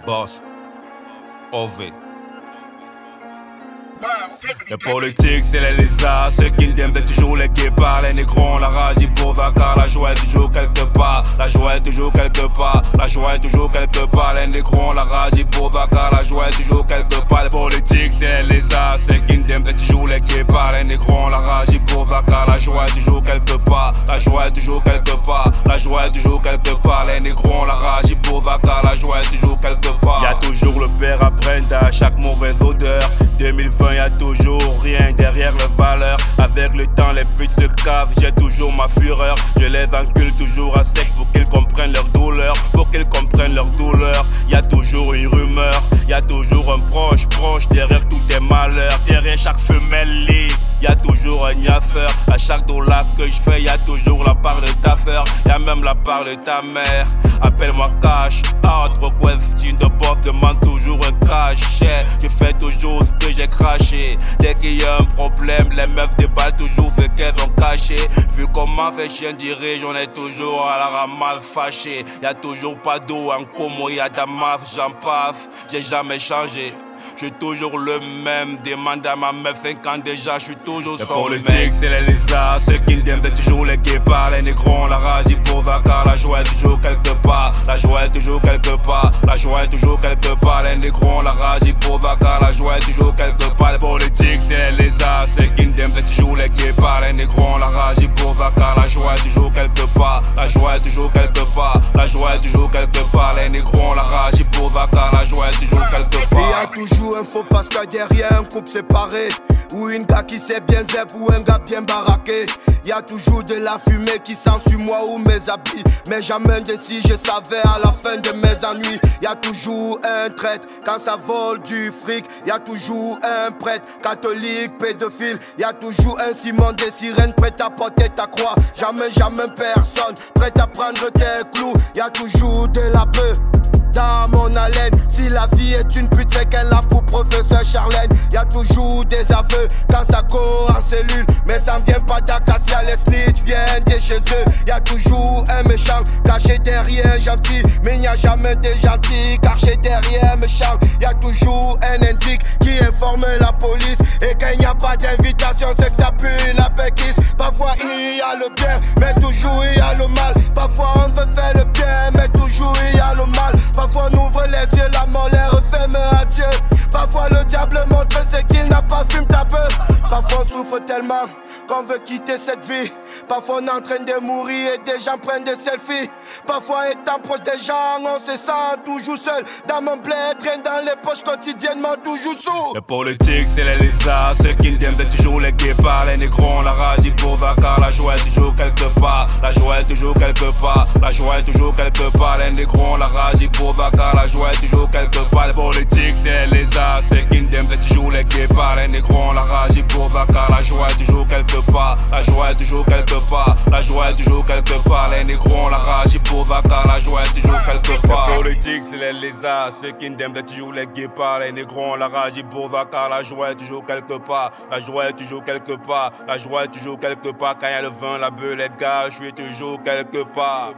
Boss, OV. La politique c'est les lézards, ceux qui ne t'aiment toujours les guépards, les négrons, la rage hypova car la joie est toujours quelque part, la joie est toujours quelque part, la joie est toujours quelque part, les négrons, la rage hypova car la joie est toujours quelque part. La politique c'est les lézards, ceux qui ne t'aiment toujours les guépards, les négrons, la rage hypova car la joie est toujours quelque part, la joie est toujours quelque part, la joie est toujours quelque part, les négrons, la rage hypova car la joie est toujours quelque part. Y'a toujours le père à Brenda, chaque mauvaise odeur. 2020 y'a toujours rien derrière les valeurs. Avec le temps les putes se cavent, j'ai toujours ma fureur. Je les encule toujours à sec pour qu'ils comprennent leur douleur. Pour qu'ils comprennent leur douleur. Y'a toujours une rumeur, y'a toujours un proche derrière tous tes malheurs. Derrière chaque femelle libre, y'a toujours un niaffeur. À chaque dollar que je fais, y'a toujours la part de ta feur. Y'a même la part de ta mère. Appelle-moi cash, autre question de boss demande toujours un cachet. Je fais toujours ce que j'ai craché. Dès qu'il y a un problème, les meufs déballent toujours fait qu'elles vont cacher. Vu comment fait chien dirige, on est toujours à la ramasse fâché. Y'a toujours pas d'eau en Como, y'a Damas, j'en passe. J'ai jamais changé. Je suis toujours le même, demande à ma meuf 5 ans déjà, je suis toujours son mec. La politique c'est les lézards, ceux qui ne t'aiment toujours les guépards, les négrons, la rage hypova car la joie est toujours quelque part, la joie est toujours quelque part, la joie est toujours quelque part, les négrons, la rage hypova car la joie est toujours quelque part. La politique c'est les lézards, ceux qui ne t'aiment toujours les guépards, les négrons, la rage hypova car la joie est toujours quelque part, la joie est toujours quelque part, la joie est toujours quelque part, les négrons, la rage hypova car la joie est toujours quelque part. Y'a toujours un faux parce que derrière un couple séparé, ou une gars qui sait bien zep ou un gars bien baraqué. Y'a toujours de la fumée qui sent sur moi ou mes habits, mais jamais de si je savais à la fin de mes ennuis. Y'a toujours un traître quand ça vole du fric, y'a toujours un prêtre catholique pédophile, y'a toujours un Simon des sirènes prêt à porter ta croix. Jamais personne prêt à prendre tes clous. Y'a toujours de la peur dans mon haleine. Si la vie est une pute, c'est qu'elle a pour professeur Charlène. Y'a toujours des aveux quand ça court en cellule, mais ça ne vient pas d'Acacia, les snitch viennent de chez eux. Y'a toujours un méchant caché derrière un gentil, mais il n'y a jamais de gentil caché derrière un méchant. Y'a toujours un indique qui informe la police, et quand il n'y a pas d'invitation, c'est que ça pue la péquisse. Parfois il y a le bien, mais toujours il y a le mal. Parfois on veut faire le bien, mais toujours il y a le mal. Parfois on ouvre les yeux, la mort les referme à Dieu. Parfois le diable montre ce qu'il n'a pas, fume ta peur. Parfois on souffre tellement qu'on veut quitter cette vie. Parfois on est en train de mourir et des gens prennent des selfies. Parfois étant proche des gens, on se sent toujours seul. Dans mon bled, traîne dans les poches quotidiennement, toujours sous. La politique c'est les lézards, ceux qui ne t'aiment toujours les guépards, les négrons, la rage hypova car la joie est toujours quelque part, la joie est toujours quelque part, la joie est toujours quelque part, les négrons, la rage hypova car la joie est toujours quelque part. La politique c'est les lézards, ceux qui ne t'aiment toujours les guépards, les négrons, la rage hypova car la joie est toujours quelque part, la joie est toujours quelque part, la joie est toujours quelque part, les négrons, la rage hypova car la joie est toujours quelque part. La politique c'est les lézards, ceux qui ne t'aiment toujours les guépards, les négrons, la rage hypova car la joie est toujours quelque part, la joie est toujours quelque part, la joie est toujours quelque part. Quand il y a le vin, la beuh, les gars, je suis toujours quelque part.